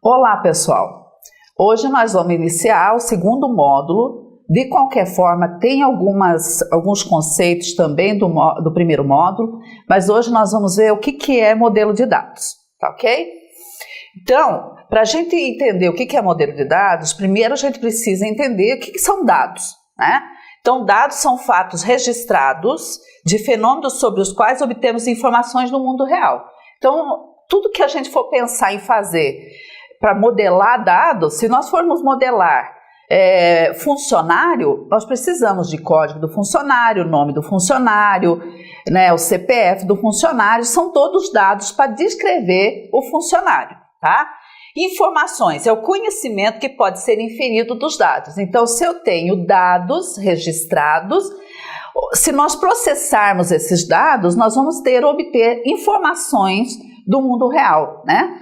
Olá, pessoal! Hoje nós vamos iniciar o segundo módulo. De qualquer forma, tem alguns conceitos também do primeiro módulo, mas hoje nós vamos ver o que é modelo de dados, tá ok? Então, para a gente entender o que é modelo de dados, primeiro a gente precisa entender o que são dados, né? Então, dados são fatos registrados de fenômenos sobre os quais obtemos informações no mundo real. Então, tudo que a gente for pensar em fazer para modelar dados, se nós formos modelar funcionário, nós precisamos de código do funcionário, nome do funcionário, né, o CPF do funcionário, são todos dados para descrever o funcionário, tá? Informações é o conhecimento que pode ser inferido dos dados. Então, se eu tenho dados registrados, se nós processarmos esses dados, nós vamos obter informações do mundo real, né?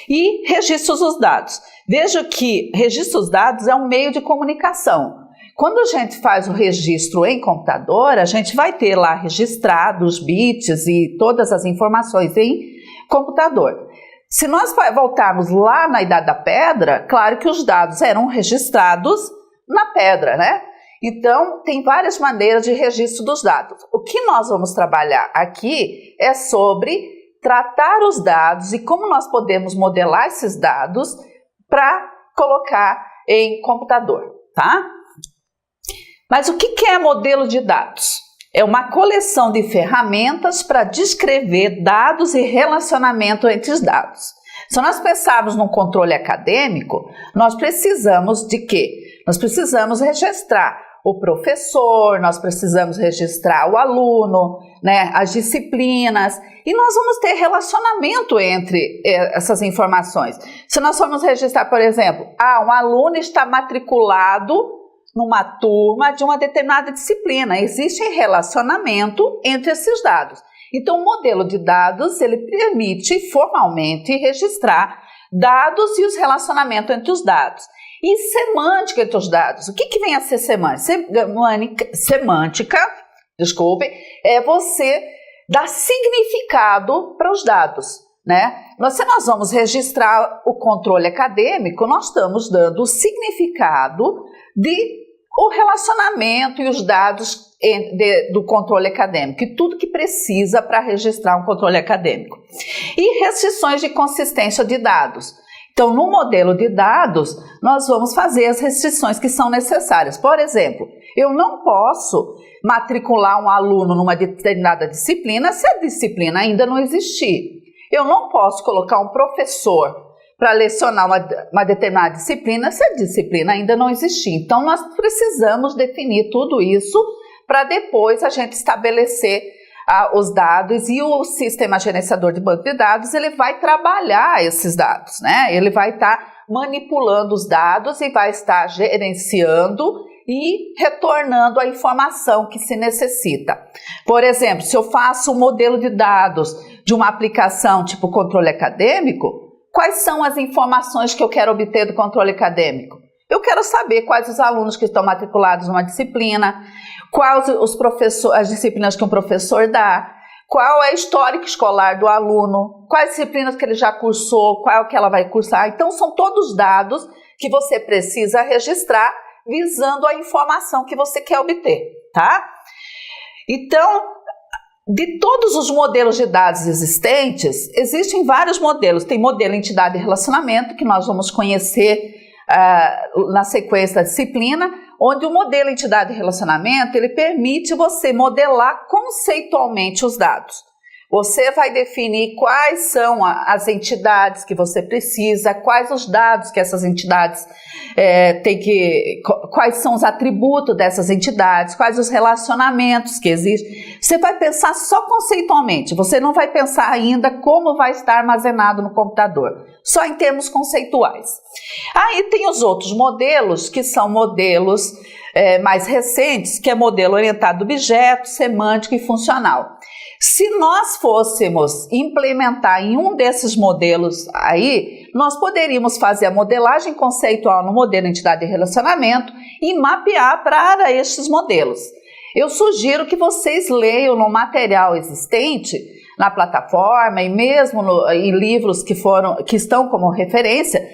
E registros dos dados. Veja que registro dos dados é um meio de comunicação. Quando a gente faz o registro em computador, a gente vai ter lá registrado os bits e todas as informações em computador. Se nós voltarmos lá na Idade da Pedra, claro que os dados eram registrados na pedra, né? Então, tem várias maneiras de registro dos dados. O que nós vamos trabalhar aqui é sobre tratar os dados e como nós podemos modelar esses dados para colocar em computador, tá? Mas o que é modelo de dados? É uma coleção de ferramentas para descrever dados e relacionamento entre os dados. Se nós pensarmos num controle acadêmico, nós precisamos de quê? Nós precisamos registrar o professor, nós precisamos registrar o aluno, né, as disciplinas, e nós vamos ter relacionamento entre essas informações. Se nós formos registrar, por exemplo, um aluno está matriculado numa turma de uma determinada disciplina, existe relacionamento entre esses dados. Então, o modelo de dados, ele permite formalmente registrar dados e os relacionamentos entre os dados. E semântica entre os dados. O que vem a ser semântica? Semântica, é você dar significado para os dados, né? Se nós vamos registrar o controle acadêmico, nós estamos dando o significado o relacionamento e os dados do controle acadêmico e tudo que precisa para registrar um controle acadêmico. E restrições de consistência de dados. Então, no modelo de dados, nós vamos fazer as restrições que são necessárias. Por exemplo, eu não posso matricular um aluno numa determinada disciplina se a disciplina ainda não existir. Eu não posso colocar um professor para lecionar uma determinada disciplina se a disciplina ainda não existir. Então, nós precisamos definir tudo isso para depois a gente estabelecer os dados, e o sistema gerenciador de banco de dados, ele vai trabalhar esses dados, né? Ele vai estar manipulando os dados e vai estar gerenciando e retornando a informação que se necessita. Por exemplo, se eu faço um modelo de dados de uma aplicação tipo controle acadêmico, quais são as informações que eu quero obter do controle acadêmico? Eu quero saber quais os alunos que estão matriculados numa disciplina, quais as disciplinas que um professor dá, qual é o histórico escolar do aluno, quais disciplinas que ele já cursou, qual que ela vai cursar. Então, são todos dados que você precisa registrar visando a informação que você quer obter, tá? Então, de todos os modelos de dados existentes, existem vários modelos. Tem modelo entidade e relacionamento, que nós vamos conhecer na sequência da disciplina, onde o modelo entidade e relacionamento, ele permite você modelar conceitualmente os dados. Você vai definir quais são as entidades que você precisa, quais os dados que essas entidades quais são os atributos dessas entidades, quais os relacionamentos que existem. Você vai pensar só conceitualmente, você não vai pensar ainda como vai estar armazenado no computador, só em termos conceituais. Aí tem os outros modelos, que são modelos mais recentes, que é modelo orientado a objeto, semântico e funcional. Se nós fôssemos implementar em um desses modelos aí, nós poderíamos fazer a modelagem conceitual no modelo entidade e relacionamento e mapear para estes modelos. Eu sugiro que vocês leiam no material existente na plataforma e mesmo em livros que estão como referência,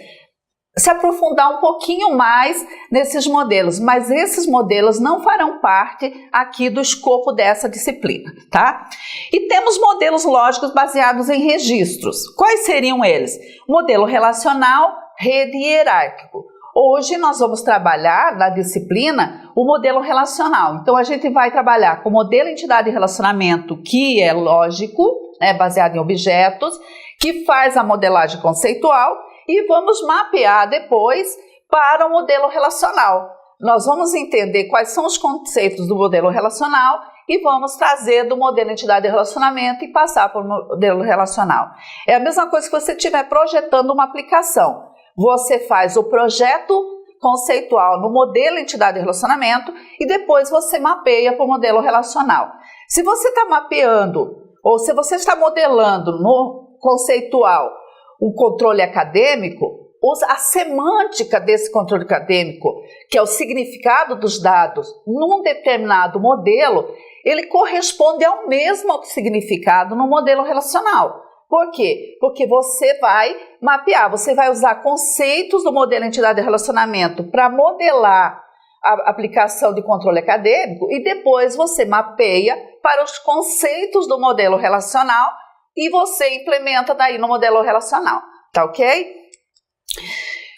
se aprofundar um pouquinho mais nesses modelos, mas esses modelos não farão parte aqui do escopo dessa disciplina, tá? E temos modelos lógicos baseados em registros. Quais seriam eles? Modelo relacional, rede e hierárquico. Hoje nós vamos trabalhar na disciplina o modelo relacional. Então a gente vai trabalhar com o modelo entidade e relacionamento, que é lógico, né, baseado em objetos, que faz a modelagem conceitual, e vamos mapear depois para o modelo relacional. Nós vamos entender quais são os conceitos do modelo relacional e vamos trazer do modelo entidade e relacionamento e passar para o modelo relacional. É a mesma coisa que você estiver projetando uma aplicação. Você faz o projeto conceitual no modelo entidade e relacionamento e depois você mapeia para o modelo relacional. Se você está mapeando ou se você está modelando no conceitual o controle acadêmico, a semântica desse controle acadêmico, que é o significado dos dados num determinado modelo, ele corresponde ao mesmo significado no modelo relacional. Por quê? Porque você vai mapear, você vai usar conceitos do modelo entidade e relacionamento para modelar a aplicação de controle acadêmico e depois você mapeia para os conceitos do modelo relacional e você implementa daí no modelo relacional, tá ok?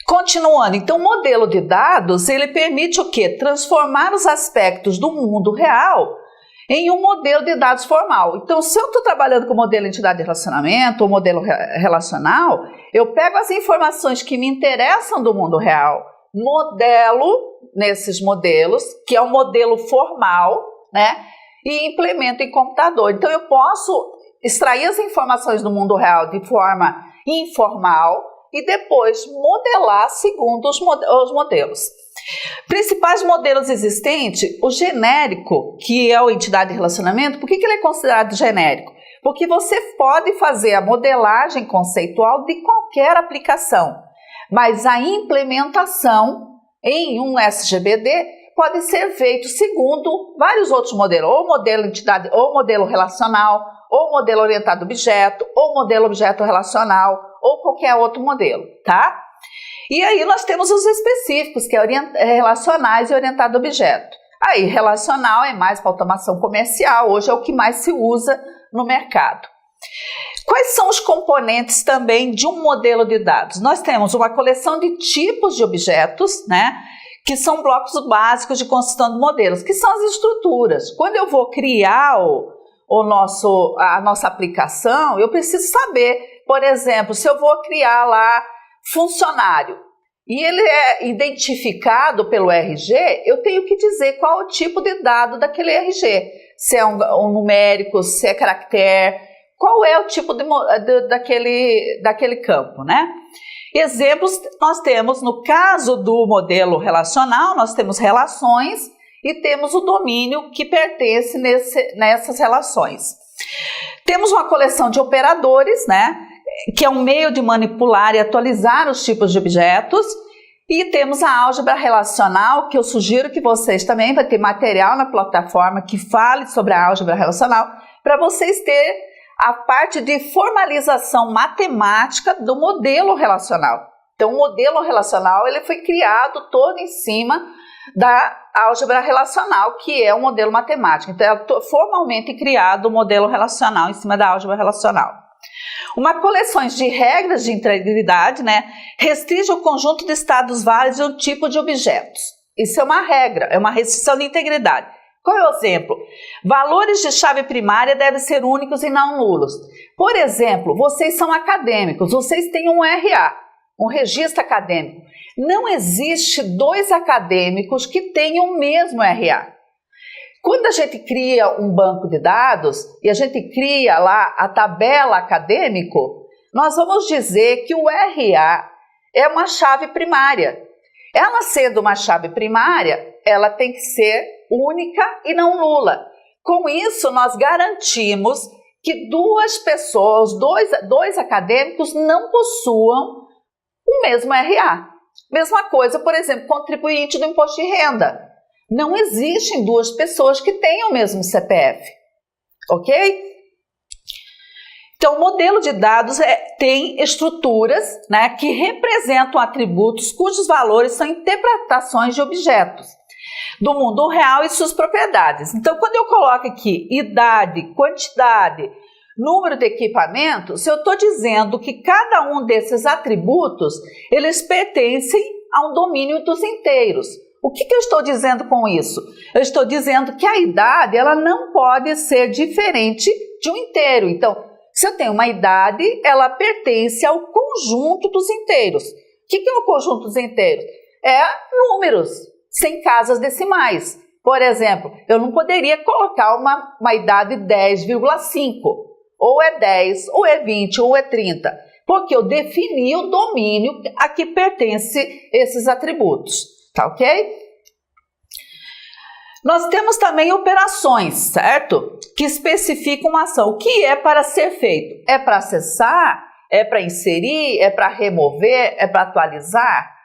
Continuando, então o modelo de dados, ele permite o quê? Transformar os aspectos do mundo real em um modelo de dados formal. Então, se eu estou trabalhando com o modelo entidade de relacionamento ou modelo relacional, eu pego as informações que me interessam do mundo real, modelo nesses modelos, que é um modelo formal, né? E implemento em computador. Então, eu posso extrair as informações do mundo real de forma informal e depois modelar segundo os modelos. Principais modelos existentes, o genérico, que é o entidade de relacionamento, por que ele é considerado genérico? Porque você pode fazer a modelagem conceitual de qualquer aplicação, mas a implementação em um SGBD pode ser feito segundo vários outros modelos, ou modelo entidade, ou modelo relacional, ou modelo orientado a objeto, ou modelo objeto relacional, ou qualquer outro modelo, tá? E aí nós temos os específicos, que é relacionais e orientado a objeto. Aí, relacional é mais para automação comercial, hoje é o que mais se usa no mercado. Quais são os componentes também de um modelo de dados? Nós temos uma coleção de tipos de objetos, né? Que são blocos básicos de construção de modelos, que são as estruturas. Quando eu vou criar a nossa aplicação, eu preciso saber, por exemplo, se eu vou criar lá funcionário e ele é identificado pelo RG, eu tenho que dizer qual é o tipo de dado daquele RG, se é um numérico, se é caractere, qual é o tipo daquele campo, né? Exemplos nós temos, no caso do modelo relacional, nós temos relações e temos o domínio que pertence nessas relações. Temos uma coleção de operadores, né? Que é um meio de manipular e atualizar os tipos de objetos, e temos a álgebra relacional, que eu sugiro que vocês também vai ter material na plataforma que fale sobre a álgebra relacional, para vocês terem a parte de formalização matemática do modelo relacional. Então, o modelo relacional ele foi criado todo em cima da álgebra relacional, que é um modelo matemático. Então, é formalmente criado o modelo relacional em cima da álgebra relacional. Uma coleção de regras de integridade, né, restringe o conjunto de estados válidos e o tipo de objetos. Isso é uma regra, é uma restrição de integridade. Qual é o exemplo? Valores de chave primária devem ser únicos e não nulos. Por exemplo, vocês são acadêmicos, vocês têm um RA, um registro acadêmico. Não existe dois acadêmicos que tenham o mesmo RA. Quando a gente cria um banco de dados e a gente cria lá a tabela acadêmico, nós vamos dizer que o RA é uma chave primária. Ela sendo uma chave primária, ela tem que ser única e não nula. Com isso, nós garantimos que duas pessoas, dois acadêmicos não possuam o mesmo RA. Mesma coisa, por exemplo, contribuinte do imposto de renda. Não existem duas pessoas que tenham o mesmo CPF, ok? Então, o modelo de dados tem estruturas, né, que representam atributos cujos valores são interpretações de objetos do mundo real e suas propriedades. Então, quando eu coloco aqui idade, quantidade, número de equipamentos, eu estou dizendo que cada um desses atributos, eles pertencem a um domínio dos inteiros. O que eu estou dizendo com isso? Eu estou dizendo que a idade, ela não pode ser diferente de um inteiro. Então, se eu tenho uma idade, ela pertence ao conjunto dos inteiros. O que é o conjunto dos inteiros? É números, sem casas decimais. Por exemplo, eu não poderia colocar uma idade 10,5, ou é 10, ou é 20, ou é 30, porque eu defini o domínio a que pertence esses atributos, tá ok? Nós temos também operações, certo? Que especificam uma ação. O que é para ser feito? É para acessar? É para inserir? É para remover? É para atualizar?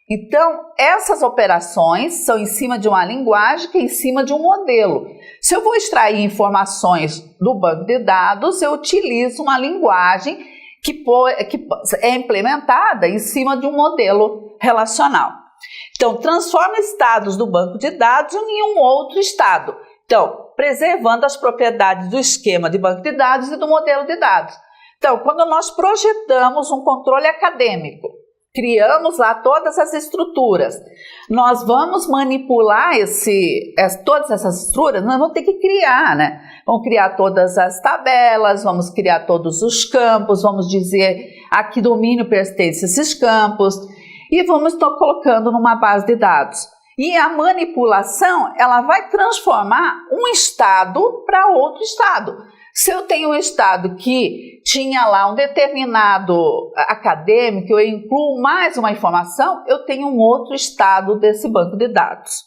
Então, essas operações são em cima de uma linguagem que é em cima de um modelo. Se eu vou extrair informações do banco de dados, eu utilizo uma linguagem que é implementada em cima de um modelo relacional. Então, transforma estados do banco de dados em um outro estado. Então, preservando as propriedades do esquema de banco de dados e do modelo de dados. Então, quando nós projetamos um controle acadêmico, criamos lá todas as estruturas, nós vamos manipular todas essas estruturas, nós vamos ter que criar, né? Vamos criar todas as tabelas, vamos criar todos os campos, vamos dizer a que domínio pertence esses campos, e vamos estar colocando numa base de dados. E a manipulação, ela vai transformar um estado para outro estado. Se eu tenho um estado que tinha lá um determinado acadêmico, eu incluo mais uma informação, eu tenho um outro estado desse banco de dados.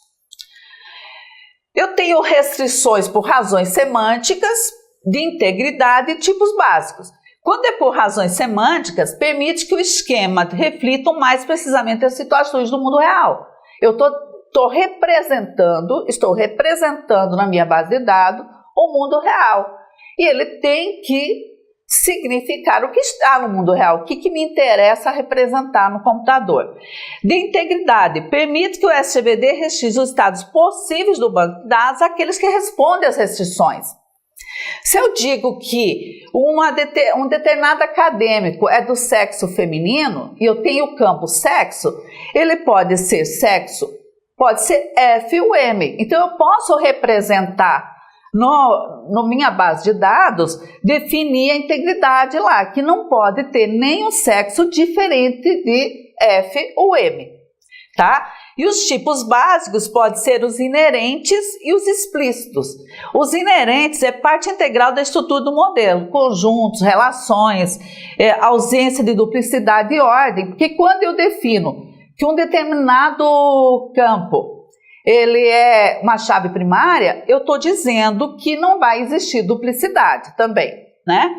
Eu tenho restrições por razões semânticas, de integridade e tipos básicos. Quando é por razões semânticas, permite que o esquema reflita mais precisamente as situações do mundo real. Eu estou representando na minha base de dados o mundo real. E ele tem que significar o que está no mundo real, o que me interessa representar no computador. De integridade, permite que o SGBD restrinja os estados possíveis do banco de dados àqueles que respondem às restrições. Se eu digo que um determinado acadêmico é do sexo feminino e eu tenho o campo sexo, ele pode ser sexo, pode ser F ou M. Então eu posso representar no minha base de dados, definir a integridade lá, que não pode ter nenhum sexo diferente de F ou M, tá? E os tipos básicos podem ser os inerentes e os explícitos. Os inerentes é parte integral da estrutura do modelo, conjuntos, relações, ausência de duplicidade e ordem, porque quando eu defino que um determinado campo ele é uma chave primária, eu estou dizendo que não vai existir duplicidade também, né?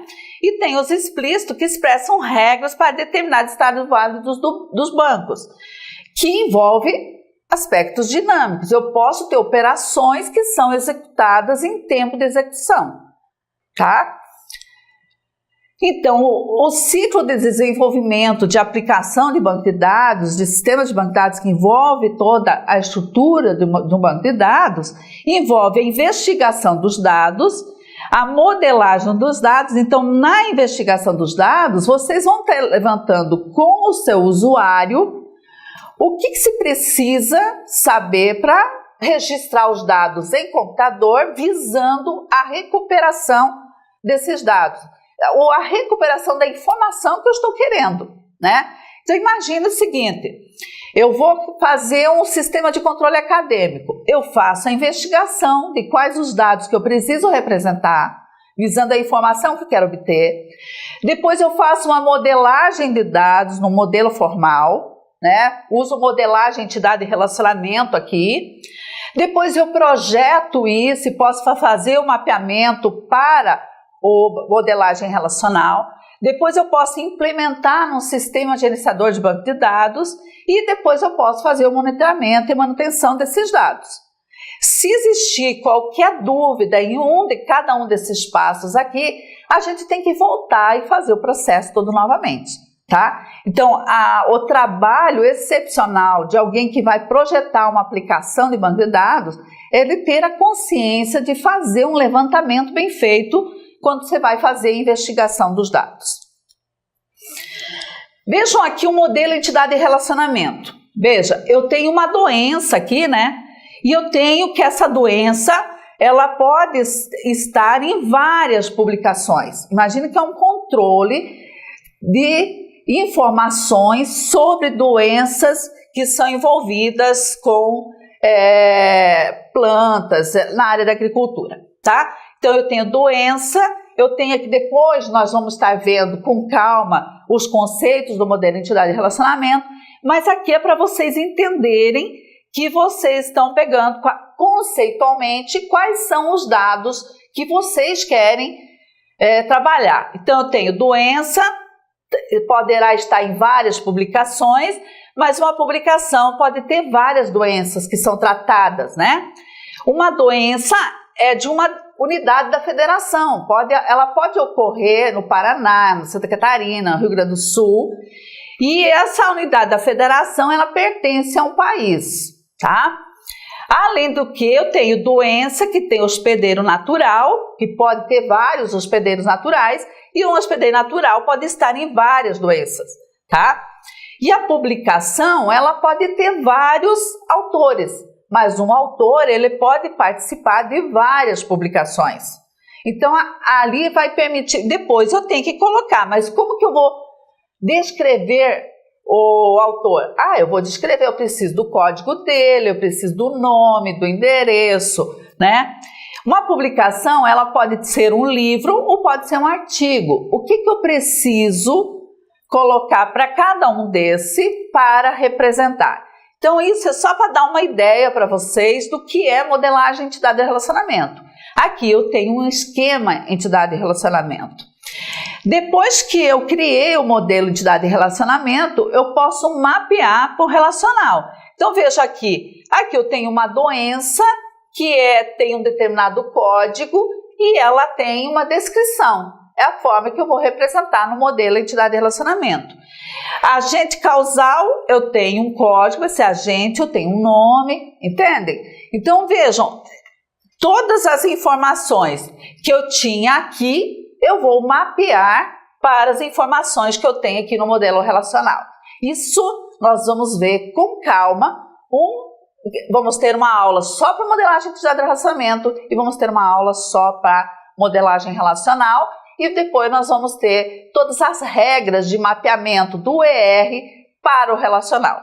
E tem os explícitos que expressam regras para determinados estados válidos dos bancos, que envolve aspectos dinâmicos. Eu posso ter operações que são executadas em tempo de execução, tá? Então, o ciclo de desenvolvimento de aplicação de banco de dados, de sistemas de banco de dados que envolve toda a estrutura de um banco de dados, envolve a investigação dos dados, a modelagem dos dados. Então, na investigação dos dados, vocês vão estar levantando com o seu usuário o que se precisa saber para registrar os dados em computador, visando a recuperação desses dados, ou a recuperação da informação que eu estou querendo, né? Então, imagina o seguinte, eu vou fazer um sistema de controle acadêmico, eu faço a investigação de quais os dados que eu preciso representar, visando a informação que eu quero obter, depois eu faço uma modelagem de dados no modelo formal, né? Uso modelagem, entidade e relacionamento aqui, depois eu projeto isso e posso fazer o mapeamento para ou modelagem relacional, depois eu posso implementar num sistema gerenciador de banco de dados e depois eu posso fazer o monitoramento e manutenção desses dados. Se existir qualquer dúvida em cada um desses passos aqui, a gente tem que voltar e fazer o processo todo novamente, tá? Então, o trabalho excepcional de alguém que vai projetar uma aplicação de banco de dados é ele ter a consciência de fazer um levantamento bem feito quando você vai fazer a investigação dos dados. Vejam aqui o modelo entidade e relacionamento. Veja, eu tenho uma doença aqui, né? E eu tenho que essa doença, ela pode estar em várias publicações. Imagina que é um controle de informações sobre doenças que são envolvidas com plantas na área da agricultura, tá? Então eu tenho doença, eu tenho aqui depois, nós vamos estar vendo com calma os conceitos do modelo entidade e relacionamento, mas aqui é para vocês entenderem que vocês estão pegando conceitualmente quais são os dados que vocês querem trabalhar. Então eu tenho doença, poderá estar em várias publicações, mas uma publicação pode ter várias doenças que são tratadas, né? Uma doença é de uma unidade da federação, ela pode ocorrer no Paraná, no Santa Catarina, no Rio Grande do Sul, e essa unidade da federação, ela pertence a um país, tá? Além do que, eu tenho doença que tem hospedeiro natural, que pode ter vários hospedeiros naturais, e um hospedeiro natural pode estar em várias doenças, tá? E a publicação, ela pode ter vários autores, mas um autor, ele pode participar de várias publicações. Então, ali vai permitir, depois eu tenho que colocar, mas como que eu vou descrever o autor? Eu vou descrever, eu preciso do código dele, eu preciso do nome, do endereço, né? Uma publicação, ela pode ser um livro ou pode ser um artigo. O que eu preciso colocar para cada um para representar? Então, isso é só para dar uma ideia para vocês do que é modelagem entidade e relacionamento. Aqui eu tenho um esquema entidade e relacionamento. Depois que eu criei o modelo entidade e relacionamento, eu posso mapear por relacional. Então, veja aqui eu tenho uma doença que tem um determinado código e ela tem uma descrição. É a forma que eu vou representar no modelo entidade e relacionamento. Agente causal, eu tenho um código, esse agente, eu tenho um nome, entendem? Então, vejam, todas as informações que eu tinha aqui, eu vou mapear para as informações que eu tenho aqui no modelo relacional. Isso nós vamos ver com calma. Vamos ter uma aula só para modelagem entidade e relacionamento e vamos ter uma aula só para modelagem relacional. E depois nós vamos ter todas as regras de mapeamento do ER para o relacional.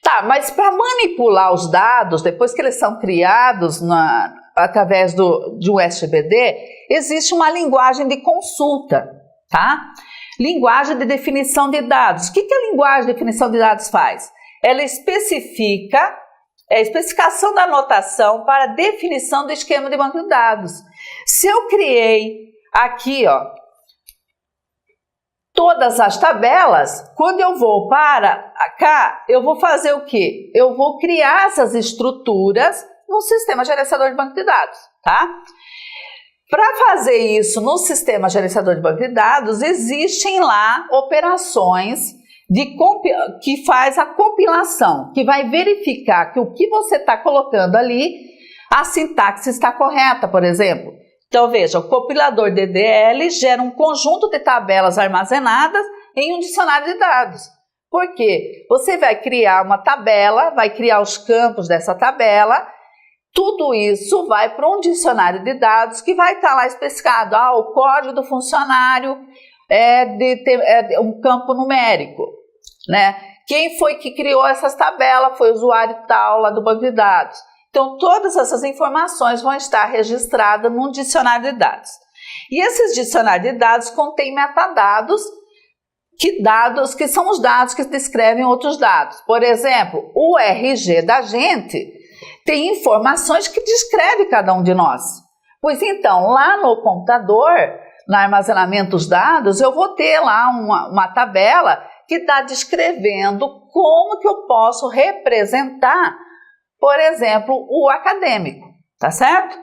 Tá, mas para manipular os dados, depois que eles são criados através de um SGBD, existe uma linguagem de consulta, tá? Linguagem de definição de dados. O que a linguagem de definição de dados faz? Ela especifica a especificação da anotação para definição do esquema de banco de dados. Se eu criei aqui, todas as tabelas, quando eu vou para cá, eu vou fazer o quê? Eu vou criar essas estruturas no sistema gerenciador de banco de dados, tá? Para fazer isso no sistema gerenciador de banco de dados, existem lá operações que faz a compilação, que vai verificar que o que você está colocando ali, a sintaxe está correta, por exemplo. Então, veja, o compilador DDL gera um conjunto de tabelas armazenadas em um dicionário de dados. Por quê? Você vai criar uma tabela, vai criar os campos dessa tabela, tudo isso vai para um dicionário de dados que vai estar lá especificado. O código do funcionário é um campo numérico, né? Quem foi que criou essas tabelas foi o usuário tal lá do banco de dados. Então, todas essas informações vão estar registradas num dicionário de dados. E esses dicionários de dados contêm metadados, que são os dados que descrevem outros dados. Por exemplo, o RG da gente tem informações que descreve cada um de nós. Pois então, lá no computador, no armazenamento dos dados, eu vou ter lá uma tabela que está descrevendo como que eu posso representar por exemplo, o acadêmico, tá certo?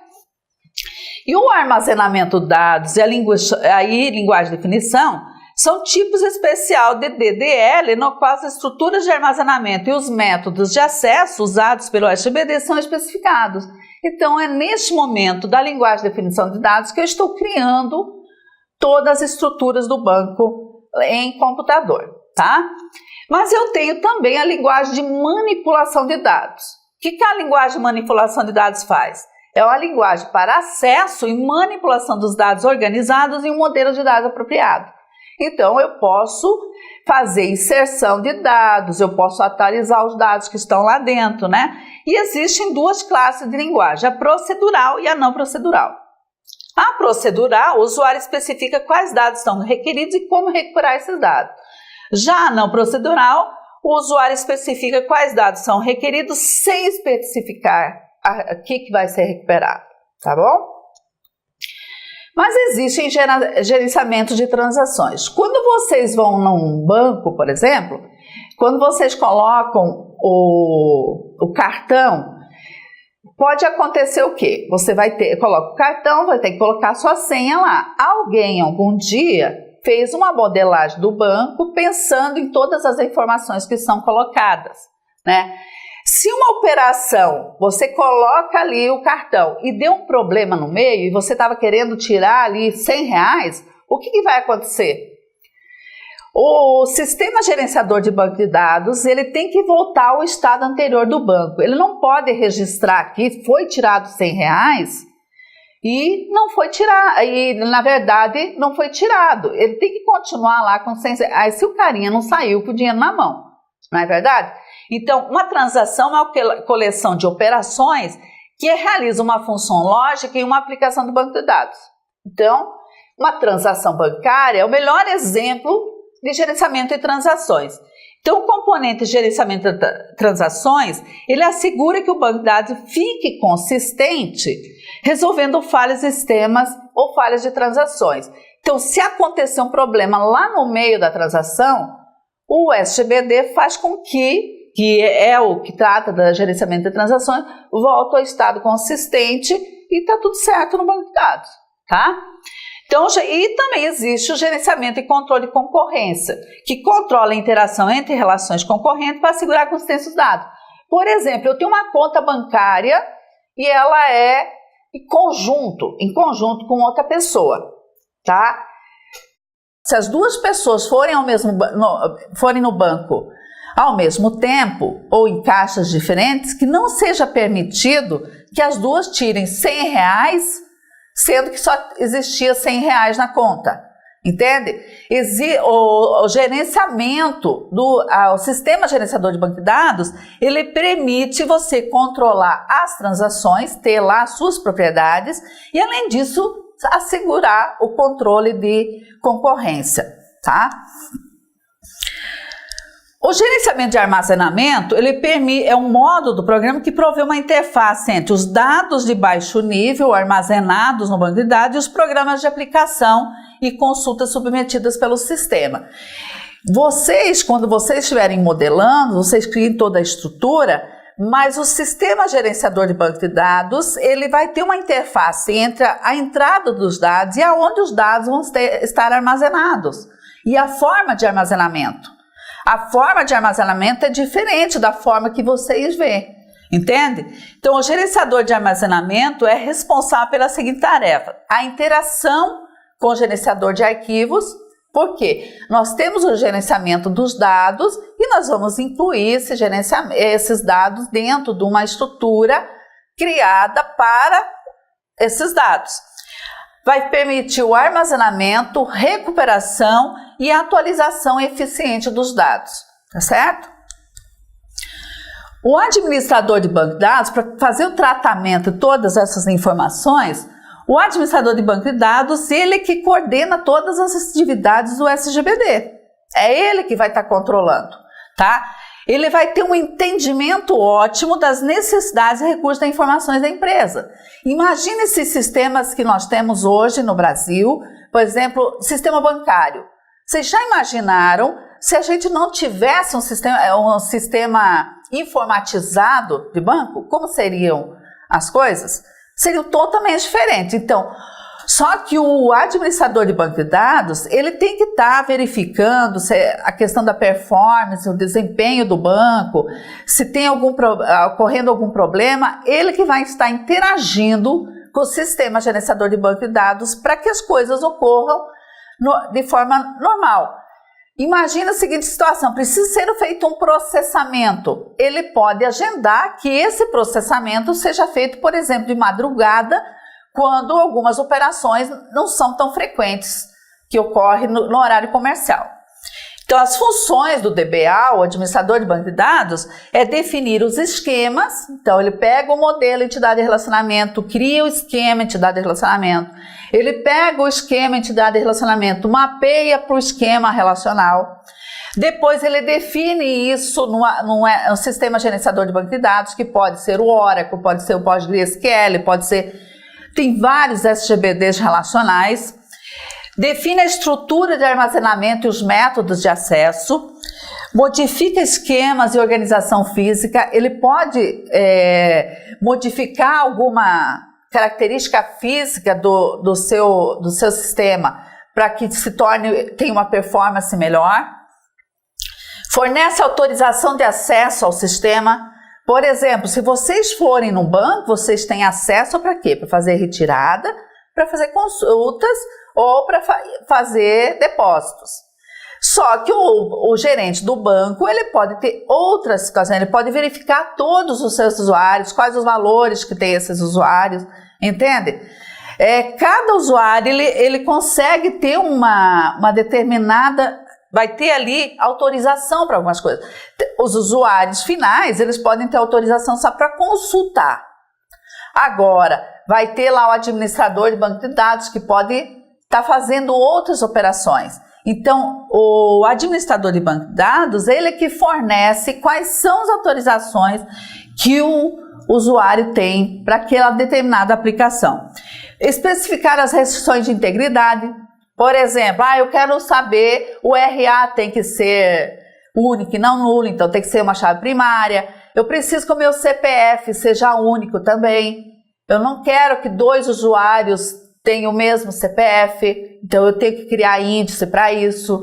E o armazenamento de dados e a linguagem de definição são tipos especiais de DDL, no qual as estruturas de armazenamento e os métodos de acesso usados pelo SGBD são especificados. Então, é neste momento da linguagem de definição de dados que eu estou criando todas as estruturas do banco em computador, tá? Mas eu tenho também a linguagem de manipulação de dados. O que a linguagem de manipulação de dados faz? É uma linguagem para acesso e manipulação dos dados organizados em um modelo de dados apropriado. Então, eu posso fazer inserção de dados, eu posso atualizar os dados que estão lá dentro, né? E existem duas classes de linguagem, a procedural e a não procedural. A procedural, o usuário especifica quais dados estão requeridos e como recuperar esses dados. Já a não procedural, o usuário especifica quais dados são requeridos sem especificar o que vai ser recuperado, tá bom? Mas existem gerenciamentos de transações. Quando vocês vão num banco, por exemplo, quando vocês colocam o cartão, pode acontecer o quê? Você coloca o cartão, vai ter que colocar a sua senha lá. Alguém, algum dia, fez uma modelagem do banco pensando em todas as informações que são colocadas, né? Se uma operação, você coloca ali o cartão e deu um problema no meio e você estava querendo tirar ali R$100, o que vai acontecer? O sistema gerenciador de banco de dados, ele tem que voltar ao estado anterior do banco. Ele não pode registrar que foi tirado R$100 e não foi tirado, e na verdade não foi tirado. Ele tem que continuar lá com R$100. Se o carinha não saiu com o dinheiro na mão, não é verdade? Então, uma transação é uma coleção de operações que realiza uma função lógica e uma aplicação do banco de dados. Então, uma transação bancária é o melhor exemplo de gerenciamento de transações. Então, o componente de gerenciamento de transações, ele assegura que o banco de dados fique consistente, resolvendo falhas de sistemas ou falhas de transações. Então, se acontecer um problema lá no meio da transação, o SGBD faz com que é o que trata do gerenciamento de transações, volta ao estado consistente e está tudo certo no banco de dados, tá? Então, e também existe o gerenciamento e controle de concorrência, que controla a interação entre relações concorrentes para assegurar a consistência dos dados. Por exemplo, eu tenho uma conta bancária e ela é em conjunto com outra pessoa, tá? Se as duas pessoas forem no banco ao mesmo tempo ou em caixas diferentes, que não seja permitido que as duas tirem R$100, sendo que só existia R$100 na conta, entende? O gerenciamento o sistema gerenciador de banco de dados, ele permite você controlar as transações, ter lá as suas propriedades e, além disso, assegurar o controle de concorrência, tá? O gerenciamento de armazenamento, é um modo do programa que provê uma interface entre os dados de baixo nível armazenados no banco de dados e os programas de aplicação e consultas submetidas pelo sistema. Quando vocês estiverem modelando, vocês criam toda a estrutura, mas o sistema gerenciador de banco de dados, ele vai ter uma interface entre a entrada dos dados e aonde os dados vão estar armazenados e a forma de armazenamento. A forma de armazenamento é diferente da forma que vocês veem, entende? Então, o gerenciador de armazenamento é responsável pela seguinte tarefa: a interação com o gerenciador de arquivos, porque nós temos o gerenciamento dos dados e nós vamos incluir esses dados dentro de uma estrutura criada para esses dados. Vai permitir o armazenamento, recuperação e atualização eficiente dos dados, tá certo? O administrador de banco de dados, para fazer o tratamento de todas essas informações, o administrador de banco de dados, ele que coordena todas as atividades do SGBD. É ele que vai estar controlando, tá? Ele vai ter um entendimento ótimo das necessidades e recursos das informações da empresa. Imagine esses sistemas que nós temos hoje no Brasil, por exemplo, sistema bancário. Vocês já imaginaram se a gente não tivesse um sistema informatizado de banco, como seriam as coisas? Seriam totalmente diferentes. Então, só que o administrador de banco de dados, ele tem que estar verificando se a questão da performance, o desempenho do banco, se tem ocorrendo algum problema, ele que vai estar interagindo com o sistema gerenciador de banco de dados para que as coisas ocorram de forma normal. Imagina a seguinte situação, precisa ser feito um processamento. Ele pode agendar que esse processamento seja feito, por exemplo, de madrugada, quando algumas operações não são tão frequentes, que ocorrem no horário comercial. Então, as funções do DBA, o administrador de banco de dados, é definir os esquemas. Então, ele pega o modelo entidade de relacionamento, cria o esquema entidade de relacionamento. Ele pega o esquema entidade de relacionamento, mapeia para o esquema relacional. Depois, ele define isso no sistema gerenciador de banco de dados, que pode ser o Oracle, pode ser o PostgreSQL, pode ser... Tem vários SGBDs relacionais. Define a estrutura de armazenamento e os métodos de acesso. Modifica esquemas e organização física. Ele pode modificar alguma característica física do seu sistema para que tenha uma performance melhor. Fornece autorização de acesso ao sistema. Por exemplo, se vocês forem no banco, vocês têm acesso para quê? Para fazer retirada, para fazer consultas ou para fazer depósitos. Só que o gerente do banco, ele pode ter outras situações, ele pode verificar todos os seus usuários, quais os valores que tem esses usuários, entende? Cada usuário, ele consegue ter uma determinada... Vai ter ali autorização para algumas coisas. Os usuários finais, eles podem ter autorização só para consultar. Agora, vai ter lá o administrador de banco de dados que pode estar fazendo outras operações. Então, o administrador de banco de dados, ele que fornece quais são as autorizações que o usuário tem para aquela determinada aplicação. Especificar as restrições de integridade. Por exemplo, eu quero saber, o RA tem que ser único e não nulo, então tem que ser uma chave primária. Eu preciso que o meu CPF seja único também. Eu não quero que 2 usuários tenham o mesmo CPF, então eu tenho que criar índice para isso,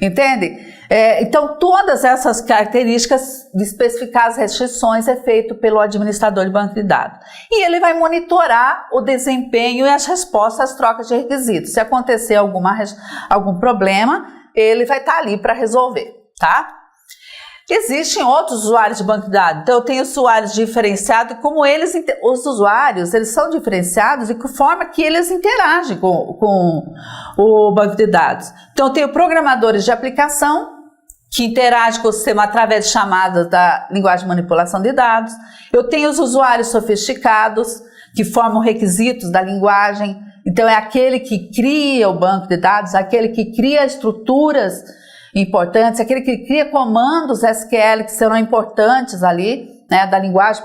entende? Então, todas essas características de especificar as restrições é feito pelo administrador de banco de dados. E ele vai monitorar o desempenho e as respostas às trocas de requisitos. Se acontecer algum problema, ele vai estar ali para resolver, tá? Existem outros usuários de banco de dados. Então, eu tenho usuários diferenciados, como os usuários, eles são diferenciados de que forma que eles interagem com o banco de dados. Então, eu tenho programadores de aplicação, que interagem com o sistema através de chamadas da linguagem de manipulação de dados. Eu tenho os usuários sofisticados, que formam requisitos da linguagem. Então, é aquele que cria o banco de dados, aquele que cria estruturas importantes, aquele que cria comandos SQL que serão importantes ali, né, da linguagem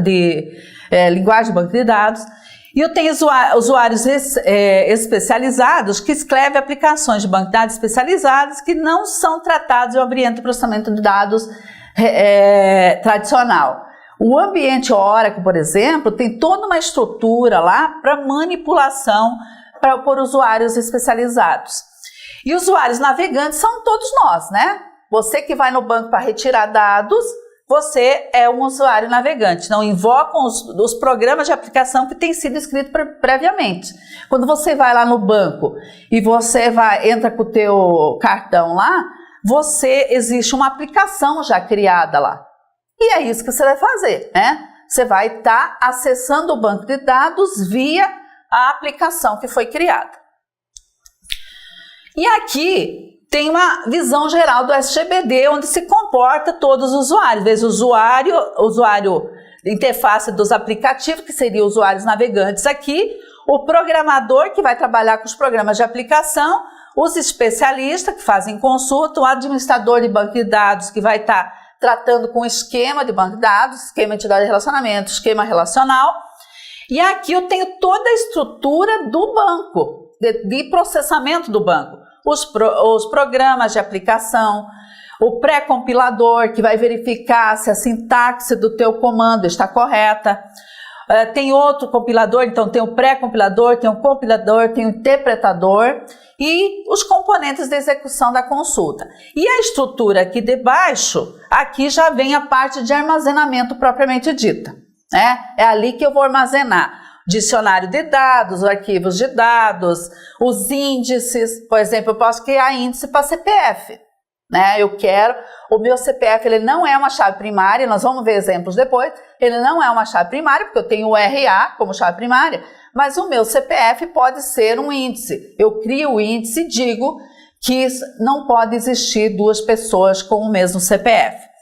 de banco de dados. E eu tenho usuários especializados que escrevem aplicações de banco de dados especializadas que não são tratados em um ambiente de processamento de dados tradicional. O ambiente Oracle, por exemplo, tem toda uma estrutura lá para manipulação por usuários especializados. E usuários navegantes são todos nós, né? Você que vai no banco para retirar dados, você é um usuário navegante, não invocam os programas de aplicação que têm sido escritos previamente. Quando você vai lá no banco e você entra com o teu cartão lá, existe uma aplicação já criada lá. E é isso que você vai fazer, né? Você vai estar acessando o banco de dados via a aplicação que foi criada. E aqui tem uma visão geral do SGBD, onde se comporta todos os usuários. Veja, usuário interface dos aplicativos, que seriam usuários navegantes aqui, o programador, que vai trabalhar com os programas de aplicação, os especialistas, que fazem consulta, o administrador de banco de dados, que vai estar tratando com o esquema de banco de dados, esquema de entidade de relacionamento, esquema relacional. E aqui eu tenho toda a estrutura do banco, de processamento do banco. Os programas de aplicação, o pré-compilador, que vai verificar se a sintaxe do teu comando está correta. Tem outro compilador, então tem o pré-compilador, tem o compilador, tem o interpretador e os componentes de execução da consulta. E a estrutura aqui de baixo, aqui já vem a parte de armazenamento propriamente dita, né? É ali que eu vou armazenar dicionário de dados, arquivos de dados, os índices. Por exemplo, eu posso criar índice para CPF, né? Eu quero, o meu CPF ele não é uma chave primária, nós vamos ver exemplos depois, ele não é uma chave primária, porque eu tenho o RA como chave primária, mas o meu CPF pode ser um índice. Eu crio o índice e digo que não pode existir duas pessoas com o mesmo CPF.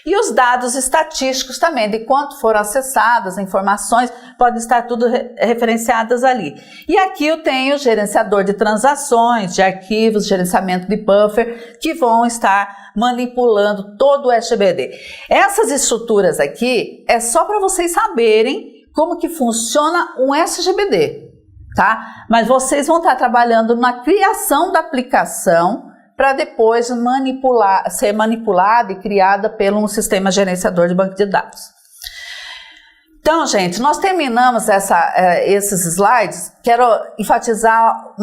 E os dados estatísticos também, de quanto foram acessadas, informações, podem estar tudo referenciadas ali. E aqui eu tenho o gerenciador de transações, de arquivos, gerenciamento de buffer, que vão estar manipulando todo o SGBD. Essas estruturas aqui é só para vocês saberem como que funciona um SGBD, tá? Mas vocês vão estar trabalhando na criação da aplicação para depois ser manipulada e criada pelo sistema gerenciador de banco de dados. Então, gente, nós terminamos esses slides. Quero enfatizar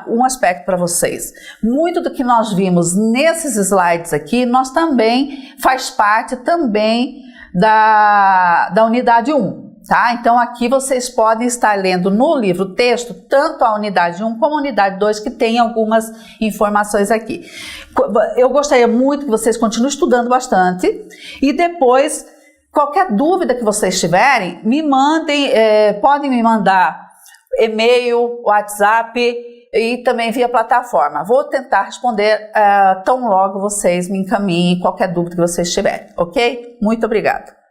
um aspecto para vocês. Muito do que nós vimos nesses slides aqui, nós também faz parte também da unidade 1. Tá? Então aqui vocês podem estar lendo no livro texto, tanto a unidade 1 como a unidade 2, que tem algumas informações aqui. Eu gostaria muito que vocês continuem estudando bastante e depois, qualquer dúvida que vocês tiverem, me mandem, podem me mandar e-mail, WhatsApp e também via plataforma. Vou tentar responder tão logo vocês me encaminhem qualquer dúvida que vocês tiverem, ok? Muito obrigada.